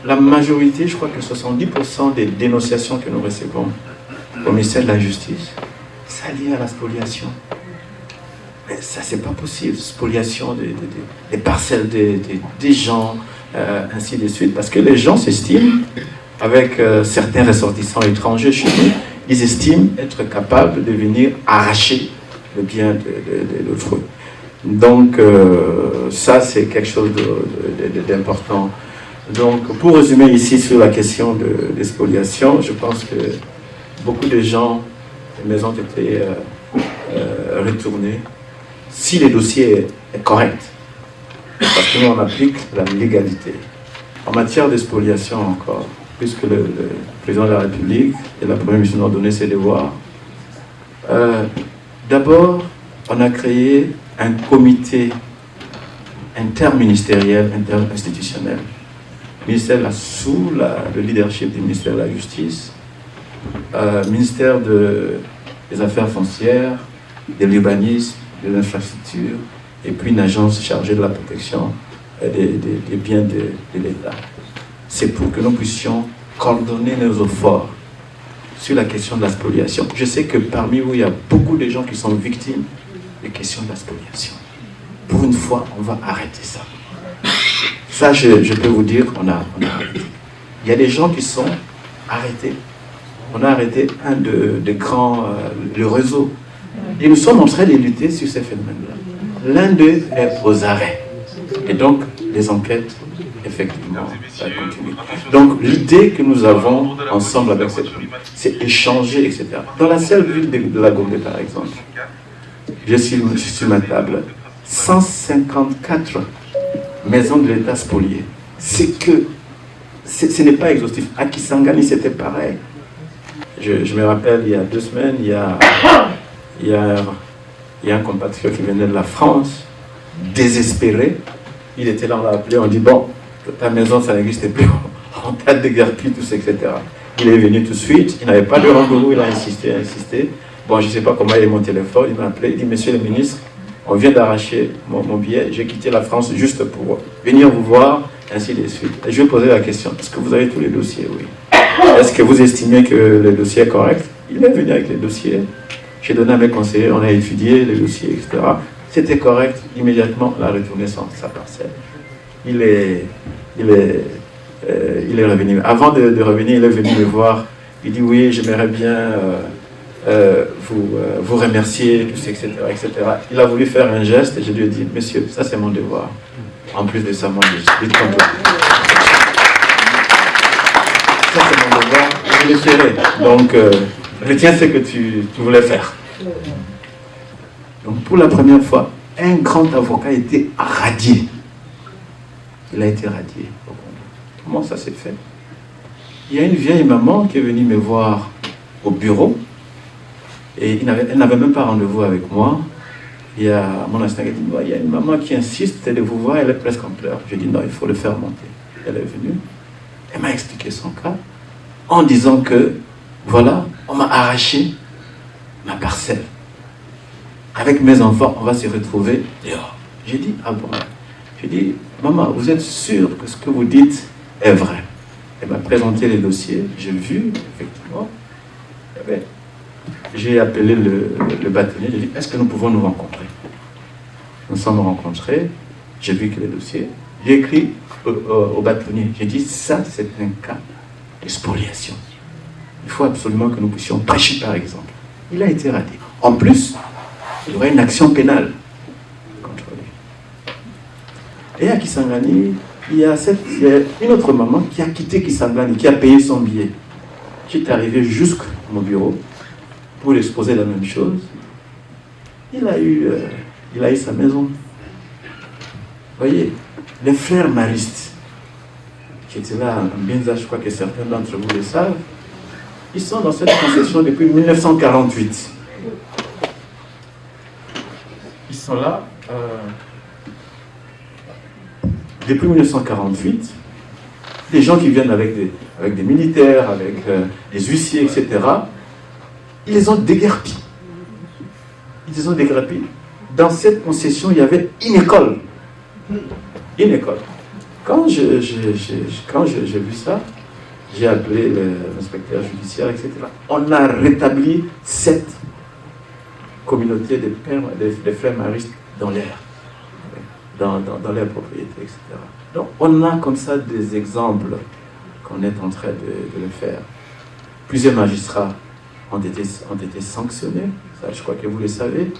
la majorité, je crois que 70% des dénonciations que nous recevons au ministère de la Justice, ça lié à la spoliation. Mais ça, c'est pas possible. Spoliation des parcelles des gens, ainsi de suite. Parce que les gens s'estiment, avec certains ressortissants étrangers chez nous, ils estiment être capables de venir arracher le bien de l'autrui. Donc, ça, c'est quelque chose d'important. Donc, pour résumer ici sur la question de spoliation, je pense que beaucoup de gens, les maisons ont été retournées. Si le dossier est correct, parce que nous, on applique la légalité. En matière de spoliation encore, puisque le président de la République et la Première ministre nous ont donné ses devoirs, d'abord, on a créé un comité interministériel, interinstitutionnel. Le ministère là, sous le leadership du ministère de la Justice, ministère des Affaires foncières, de l'urbanisme, de l'infrastructure, et puis une agence chargée de la protection des biens de l'État. C'est pour que nous puissions coordonner nos efforts sur la question de la spoliation. Je sais que parmi vous, il y a beaucoup de gens qui sont victimes des questions de la spoliation. Pour une fois, on va arrêter ça. Ça, je peux vous dire qu'on a arrêté. Il y a des gens qui sont arrêtés. On a arrêté un de grands, le réseau. Et nous sommes en train de lutter sur ces phénomènes-là. L'un d'eux est aux arrêts. Et donc, les enquêtes, effectivement, ça continue. Donc, l'idée que nous avons ensemble avec cette ville, c'est échanger, etc. Dans la seule ville de la Gombe, par exemple, je suis sur ma table, 154 maisons de l'État spoliées. Ce n'est pas exhaustif. À Kisangani, c'était pareil. Je me rappelle, il y a 2 semaines, il y a un compatriote qui venait de la France, désespéré. Il était là, on l'a appelé, on dit, bon, ta maison, ça n'existe plus, on t'a déguerpi, tout ça, etc. Il est venu tout de suite, il n'avait pas de rendez-vous, il a insisté. Bon, je ne sais pas comment il a mon téléphone, il m'a appelé, il dit, monsieur le ministre, on vient d'arracher mon billet, j'ai quitté la France juste pour venir vous voir, ainsi de suite. Et je vais poser la question, est-ce que vous avez tous les dossiers? Oui. Est-ce que vous estimez que le dossier est correct? Il est venu avec les dossiers. J'ai donné à mes conseillers, on a étudié les dossiers, etc. C'était correct, immédiatement, on a retourné sa parcelle. Il est revenu. Avant de revenir, il est venu me voir. Il dit, oui, j'aimerais bien vous remercier, tout ça, etc., etc. Il a voulu faire un geste et je lui ai dit, monsieur, ça c'est mon devoir. En plus de ça, mon devoir. Dites comme toi. Ça c'est mon devoir, je le ferai. Donc, retiens ce que tu voulais faire. Donc, pour la première fois, un grand avocat a été radié. Il a été radié. Comment ça s'est fait? Il y a une vieille maman qui est venue me voir au bureau et elle n'avait même pas rendez-vous avec moi. Il y a mon assistant qui a dit, il y a une maman qui insiste de vous voir, elle est presque en pleurs. Je dis, non, il faut le faire monter. Elle est venue, elle m'a expliqué son cas en disant que, voilà, on m'a arraché ma parcelle. Avec mes enfants, on va se retrouver dehors. J'ai dit, ah bon? J'ai dit, maman, vous êtes sûre que ce que vous dites est vrai? Elle m'a présenté les dossiers, j'ai vu, effectivement. J'ai appelé le bâtonnier, j'ai dit, est-ce que nous pouvons nous rencontrer? Nous sommes rencontrés, j'ai vu que les dossiers, j'ai écrit au bâtonnier, j'ai dit, ça c'est un cas de spoliation. Il faut absolument que nous puissions prêcher par exemple. Il a été radié. En plus, il y aurait une action pénale contre lui. Et à Kisangani, il y a une autre maman qui a quitté Kisangani, qui a payé son billet, qui est arrivée jusqu'à mon bureau pour lui exposer la même chose. Il a eu sa maison. Vous voyez, les frères maristes, qui étaient là en Binza, je crois que certains d'entre vous le savent, ils sont dans cette concession depuis 1948. Ils sont là depuis 1948. Des gens qui viennent avec des militaires, avec des huissiers, etc. Ils les ont déguerpis. Ils les ont déguerpis. Dans cette concession, il y avait une école. Une école. Quand j'ai vu ça, j'ai appelé l'inspecteur judiciaire, etc. On a rétabli cette communauté des frères maristes dans l'air, dans leurs propriétés, etc. Donc on a comme ça des exemples qu'on est en train de le faire. Plusieurs magistrats ont été sanctionnés, ça je crois que vous le savez.